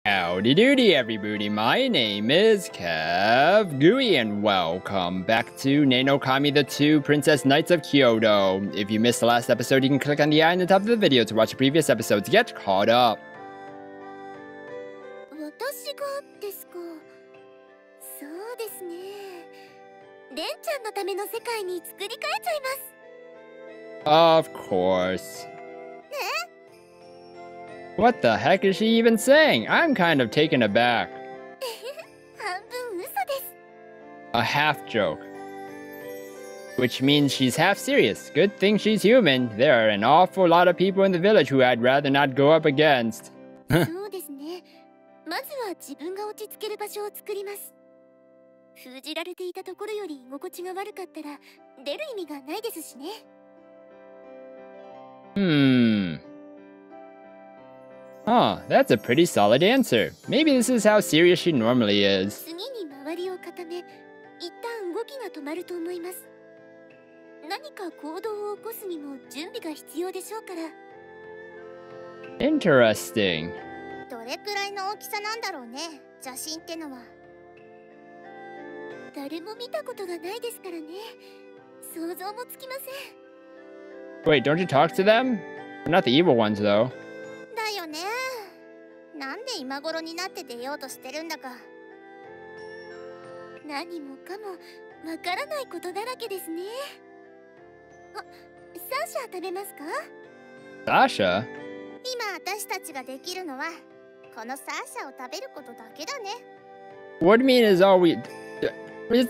Howdy doody everybody, my name is KevGuuey and welcome back to Nenokami the 2 Princess Knights of Kyoto. If you missed the last episode, you can click on the eye in the top of the video to watch the previous episode to get caught up. Of course. What the heck is she even saying? I'm kind of taken aback. A half joke. Which means she's half serious. Good thing she's human. There are an awful lot of people in the village who I'd rather not go up against. Huh, that's a pretty solid answer. Maybe this is how serious she normally is. Interesting. Wait, don't you talk to them? They're not the evil ones, though. Sasha? What do you mean is all we...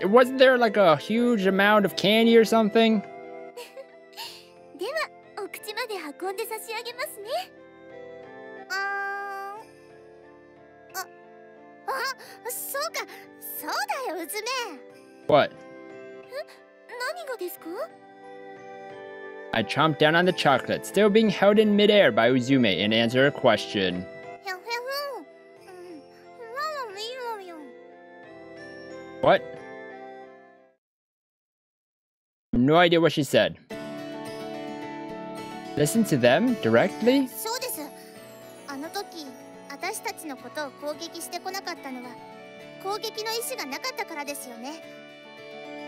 Wasn't there like a huge amount of candy or something? What? I chomped down on the chocolate, still being held in midair by UZUME, and answered her question. What? No idea what she said. Listen to them directly?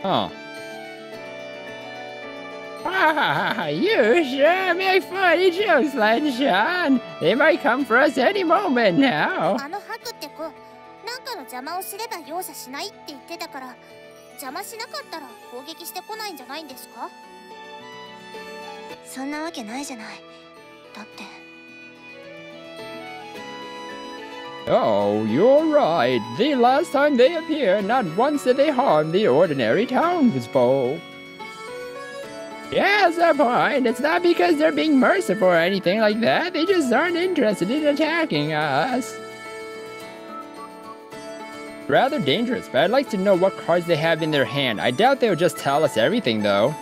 Oh. Ah, you sure make funny jokes, LEN SASHA. They might come for us any moment now. Oh, you're right. The last time they appeared, not once did they harm the ordinary townsfolk. Yeah, that's the point. It's not because they're being merciful or anything like that. They just aren't interested in attacking us. Rather dangerous, but I'd like to know what cards they have in their hand. I doubt they'll just tell us everything, though.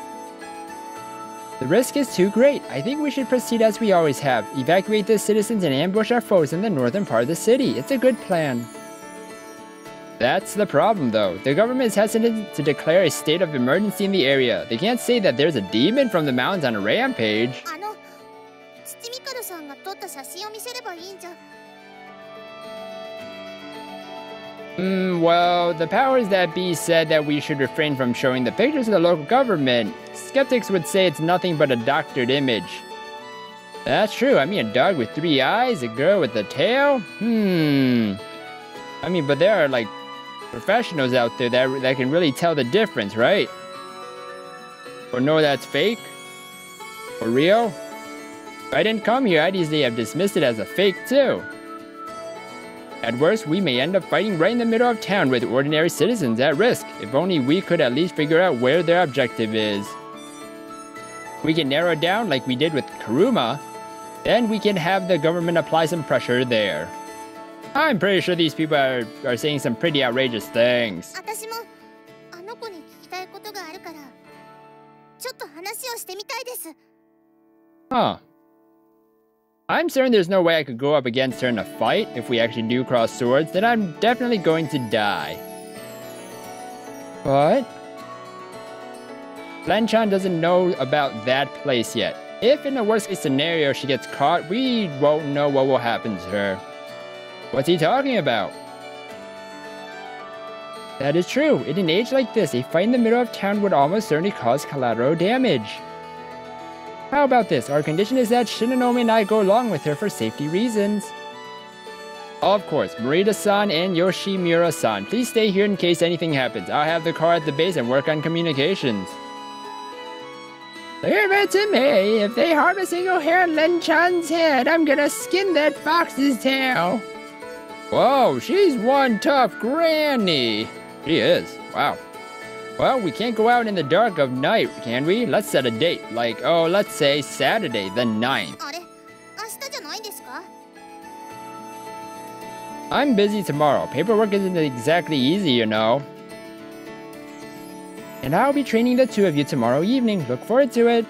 The risk is too great. I think we should proceed as we always have. Evacuate the citizens and ambush our foes in the northern part of the city. It's a good plan. That's the problem, though. The government is hesitant to declare a state of emergency in the area. They can't say that there's a demon from the mountains on a rampage. Well, the powers that be said that we should refrain from showing the pictures to the local government. Skeptics would say it's nothing but a doctored image. That's true. I mean, a dog with 3 eyes, a girl with a tail? I mean, but there are, like, professionals out there that can really tell the difference, right? Or know that's fake? Or real? If I didn't come here, I'd easily have dismissed it as a fake, too. At worst, we may end up fighting right in the middle of town with ordinary citizens at risk. If only we could at least figure out where their objective is. We can narrow it down like we did with Kuruma. Then we can have the government apply some pressure there. I'm pretty sure these people are saying some pretty outrageous things. Huh. I'm certain there's no way I could go up against her in a fight. If we actually do cross swords, then I'm definitely going to die. What? LEN-chan doesn't know about that place yet. If in a worst case scenario she gets caught, we won't know what will happen to her. What's he talking about? That is true. In an age like this, a fight in the middle of town would almost certainly cause collateral damage. How about this? Our condition is that Shinonome and I go along with her for safety reasons. Of course, Morita-san and Yoshimura-san, please stay here in case anything happens. I'll have the car at the base and work on communications. Leave it to me. If they harm a single hair on Len-chan's head, I'm gonna skin that fox's tail. Whoa, she's one tough granny. She is. Wow. Well, we can't go out in the dark of night, can we? Let's set a date. Like, oh, let's say Saturday, the 9th. I'm busy tomorrow. Paperwork isn't exactly easy, you know. And I'll be training the two of you tomorrow evening. Look forward to it.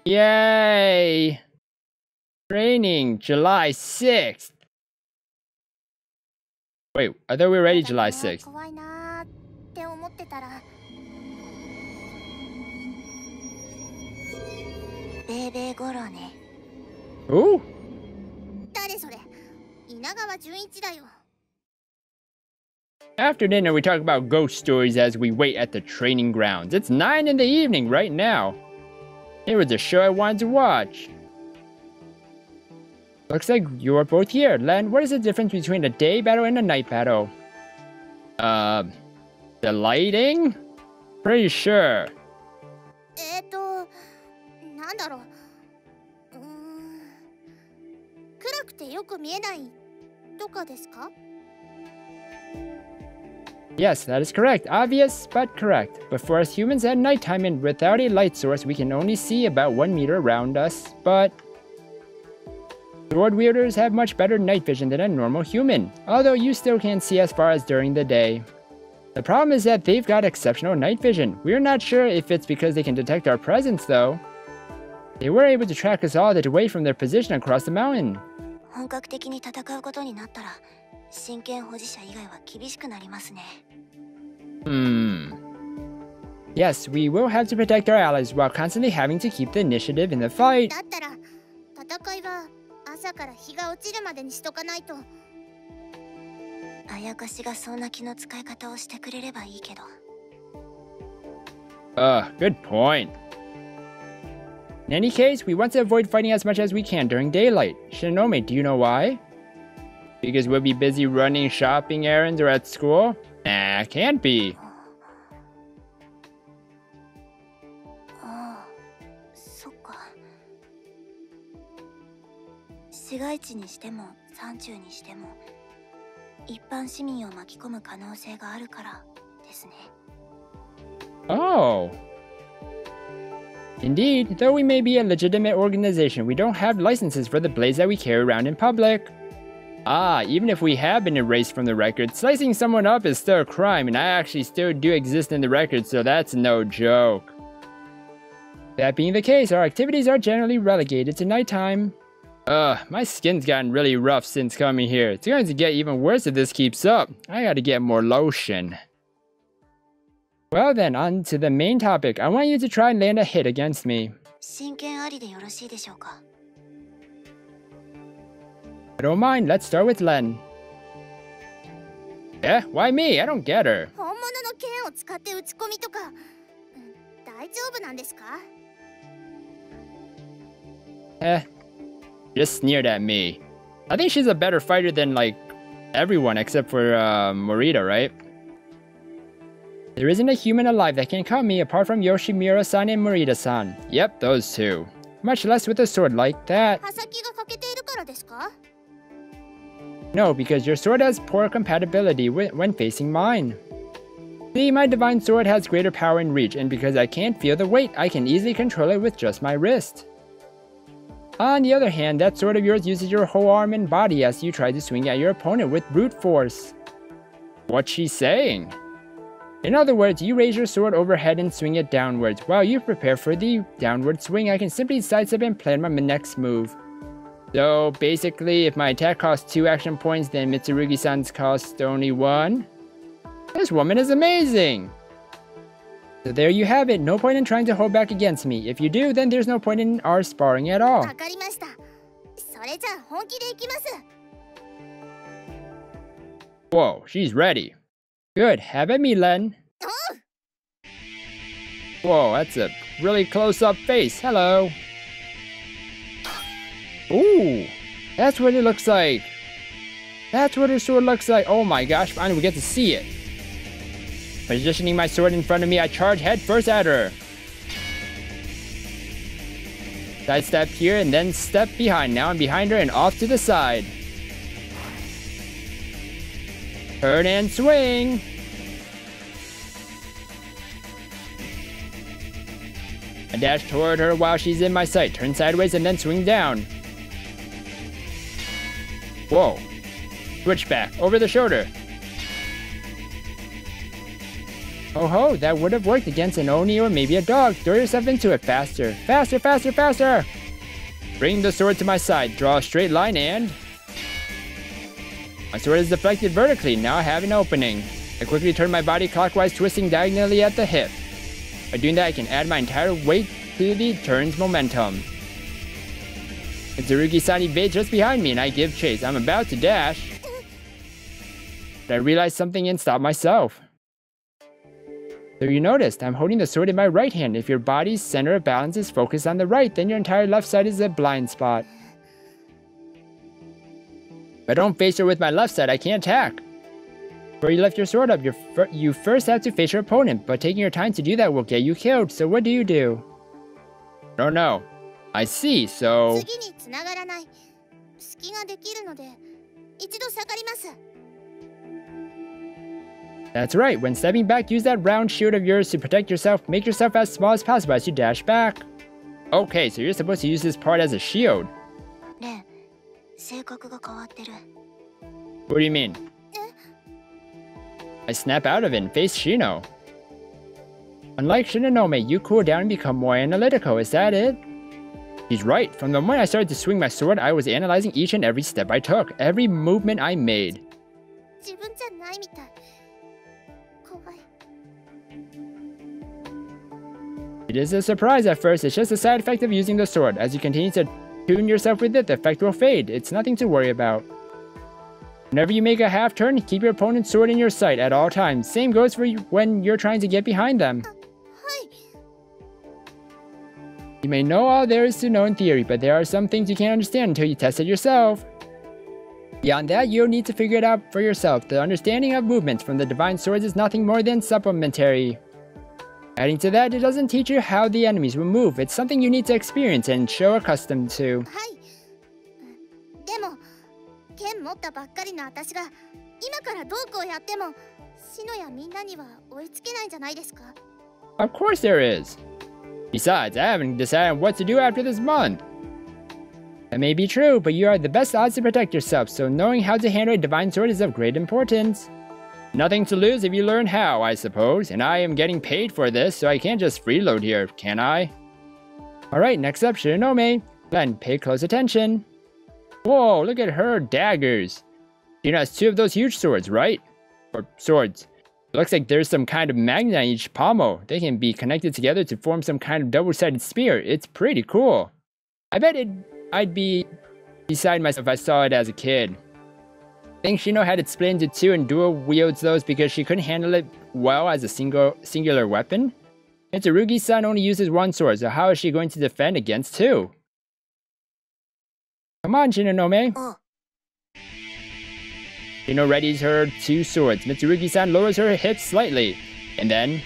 Yay! Training, July 6th. Wait, I thought we were already July 6th. Who? After dinner, we talk about ghost stories as we wait at the training grounds. It's 9 in the evening right now. It was a show I wanted to watch. Looks like you're both here. Len, what is the difference between a day battle and a night battle? The lighting? Pretty sure. Yes, that is correct. Obvious, but correct. But for us humans at nighttime and without a light source, we can only see about 1 meter around us, but sword wielders have much better night vision than a normal human, although you still can't see as far as during the day. The problem is that they've got exceptional night vision. We're not sure if it's because they can detect our presence, though. They were able to track us all the way from their position across the mountain. Yes, we will have to protect our allies while constantly having to keep the initiative in the fight. Good point. In any case, we want to avoid fighting as much as we can during daylight. Shinonome, do you know why? Because we'll be busy running shopping errands or at school? Nah, can't be. Oh. Indeed, though we may be a legitimate organization, we don't have licenses for the blades that we carry around in public. Ah, even if we have been erased from the record, slicing someone up is still a crime, and I actually still do exist in the record, so that's no joke. That being the case, our activities are generally relegated to nighttime. My skin's gotten really rough since coming here. It's going to get even worse if this keeps up. I gotta get more lotion. Well then, on to the main topic. I want you to try and land a hit against me. I don't mind, let's start with Len. Eh? Why me? I don't get her. Just sneered at me. I think she's a better fighter than, like, everyone except for Morita, right? There isn't a human alive that can cut me apart from Yoshimura-san and Morita-san. Yep, those two. Much less with a sword like that. No, because your sword has poor compatibility when facing mine. See, my divine sword has greater power and reach, and because I can't feel the weight, I can easily control it with just my wrist. On the other hand, that sword of yours uses your whole arm and body as you try to swing at your opponent with brute force. What's she saying? In other words, you raise your sword overhead and swing it downwards. While you prepare for the downward swing, I can simply sidestep and plan my next move. So basically, if my attack costs 2 action points, then Mitsurugi-san's cost only 1. This woman is amazing! So there you have it, no point in trying to hold back against me. If you do, then there's no point in our sparring at all. Whoa, she's ready. Good, have at me, Len. Whoa, that's a really close-up face. Hello. Ooh, that's what it looks like. That's what her sword looks like. Oh my gosh, finally we get to see it. Positioning my sword in front of me, I charge head first at her. Side step here and then step behind. Now I'm behind her and off to the side. Turn and swing. I dash toward her while she's in my sight. Turn sideways and then swing down. Whoa. Switch back. Over the shoulder. Oh ho, that would have worked against an Oni or maybe a dog. Throw yourself into it faster. Faster, faster, faster! Bring the sword to my side. Draw a straight line and... my sword is deflected vertically. Now I have an opening. I quickly turn my body clockwise, twisting diagonally at the hip. By doing that, I can add my entire weight to the turn's momentum. Tsurugi-san evades just behind me and I give chase. I'm about to dash. But I realize something and stop myself. So you noticed, I'm holding the sword in my right hand. If your body's center of balance is focused on the right, then your entire left side is a blind spot. If I don't face her with my left side, I can't attack. Before you lift your sword up, you first have to face your opponent, but taking your time to do that will get you killed, so what do? Oh no. I see, so... That's right, when stepping back, use that round shield of yours to protect yourself. Make yourself as small as possible as you dash back. Okay, so you're supposed to use this part as a shield. What do you mean? I snap out of it and face Shino. Unlike Shinonome, you cool down and become more analytical, is that it? He's right. From the moment I started to swing my sword, I was analyzing each and every step I took, every movement I made. It is a surprise at first, it's just a side effect of using the sword. As you continue to tune yourself with it, the effect will fade. It's nothing to worry about. Whenever you make a half turn, keep your opponent's sword in your sight at all times. Same goes for you when you're trying to get behind them. You may know all there is to know in theory, but there are some things you can't understand until you test it yourself. Beyond that, you'll need to figure it out for yourself. The understanding of movements from the divine swords is nothing more than supplementary. Adding to that, it doesn't teach you how the enemies will move. It's something you need to experience and show accustomed to. Of course there is. Besides, I haven't decided what to do after this month. That may be true, but you are the best odds to protect yourself, so knowing how to handle a divine sword is of great importance. Nothing to lose if you learn how, I suppose, and I am getting paid for this, so I can't just freeload here, can I? Alright, next up, Shinonome. Len, pay close attention. Whoa, look at her daggers. She has two of those huge swords, right? Or swords. It looks like there's some kind of magnet on each pommel. They can be connected together to form some kind of double-sided spear. It's pretty cool. I bet I'd be beside myself if I saw it as a kid. I think Shino had it split into two and dual wields those because she couldn't handle it well as a singular weapon. And Tsurugi-san only uses one sword, so how is she going to defend against two? Come on, Shinonome. Shino readies her two swords. Mitsurugi-san lowers her hips slightly. And then...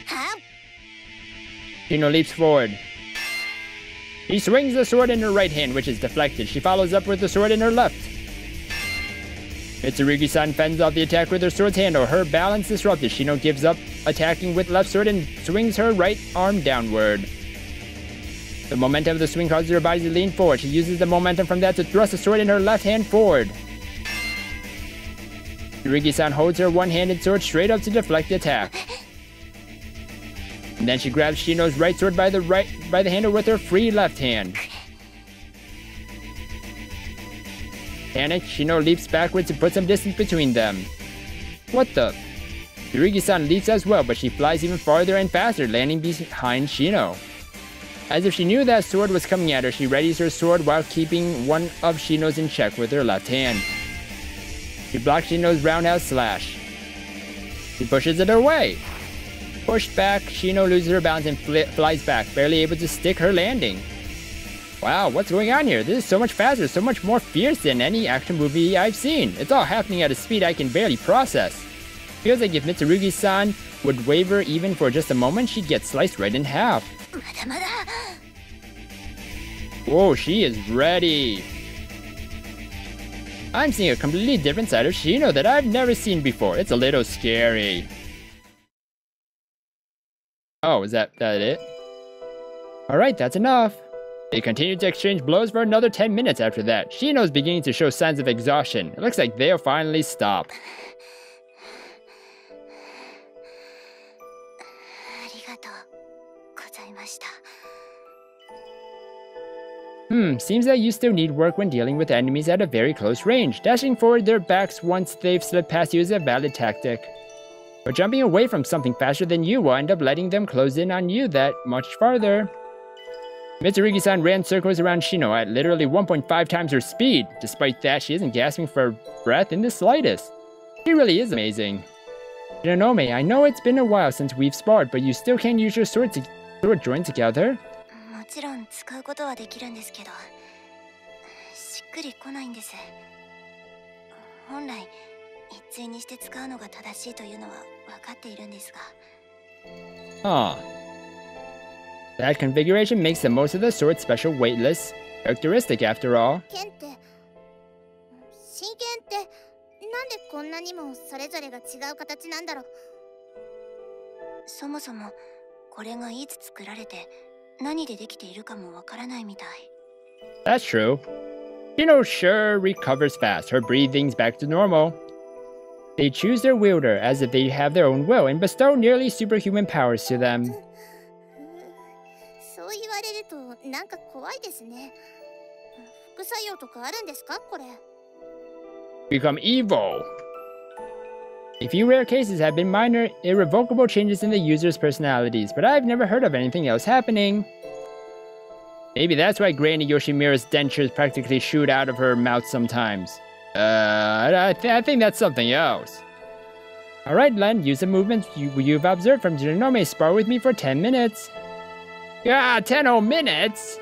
Shino leaps forward. She swings the sword in her right hand, which is deflected. She follows up with the sword in her left. Mitsurugi-san fends off the attack with her sword's handle. Her balance disrupted. Shino gives up attacking with left sword and swings her right arm downward. The momentum of the swing causes her body to lean forward. She uses the momentum from that to thrust the sword in her left hand forward. Tsurugi-san holds her one-handed sword straight up to deflect the attack. And then she grabs Shino's right sword by the handle with her free left hand. Panicked, Shino leaps backwards to put some distance between them. What the? Tsurugi-san leaps as well, but she flies even farther and faster, landing behind Shino. As if she knew that sword was coming at her, she readies her sword while keeping one of Shino's in check with her left hand. She blocks Shino's roundhouse slash. She pushes it away. Pushed back, Shino loses her balance and flies back, barely able to stick her landing. Wow, what's going on here? This is so much faster, so much more fierce than any action movie I've seen. It's all happening at a speed I can barely process. Feels like if Mitsurugi-san would waver even for just a moment, she'd get sliced right in half. Whoa, she is ready. I'm seeing a completely different side of Shino that I've never seen before. It's a little scary. Oh, is that it? Alright, that's enough. They continue to exchange blows for another 10 minutes after that. Shino's beginning to show signs of exhaustion. It looks like they'll finally stop. Seems that you still need work when dealing with enemies at a very close range. Dashing forward their backs once they've slipped past you is a valid tactic. But jumping away from something faster than you will end up letting them close in on you that much farther. Mitsurugi-san ran circles around Shino at literally 1.5 times her speed. Despite that, she isn't gasping for breath in the slightest. She really is amazing. Shinonome, I know it's been a while since we've sparred, but you still can't use your sword joined together? Huh. That configuration makes the most of the sword's special weightless characteristic after all. That's true. Shino sure recovers fast. Her breathing's back to normal. They choose their wielder as if they have their own will and bestow nearly superhuman powers to them. Become evil. A few rare cases have been minor, irrevocable changes in the user's personalities, but I've never heard of anything else happening. Maybe that's why Granny Yoshimura's dentures practically shoot out of her mouth sometimes. I think that's something else. Alright, Len, use the movements you've observed from Shinonome. Spar with me for 10 minutes. Yeah, 10 whole minutes?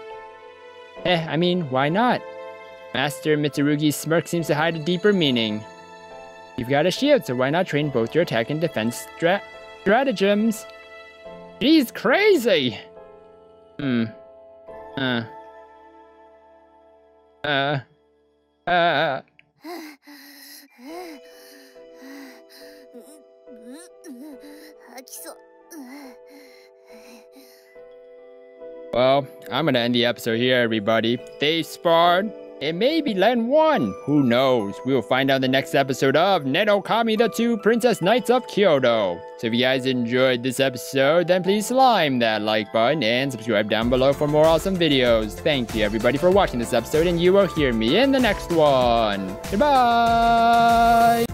I mean, why not? Master Mitsurugi's smirk seems to hide a deeper meaning. You've got a shield, so why not train both your attack and defense stratagems? She's crazy! Well, I'm gonna end the episode here, everybody. They sparred. It may be Len won. Who knows? We'll find out in the next episode of Nenokami the 2 Princess Knights of Kyoto. So if you guys enjoyed this episode, then please slime that like button and subscribe down below for more awesome videos. Thank you everybody for watching this episode, and you will hear me in the next one. Goodbye!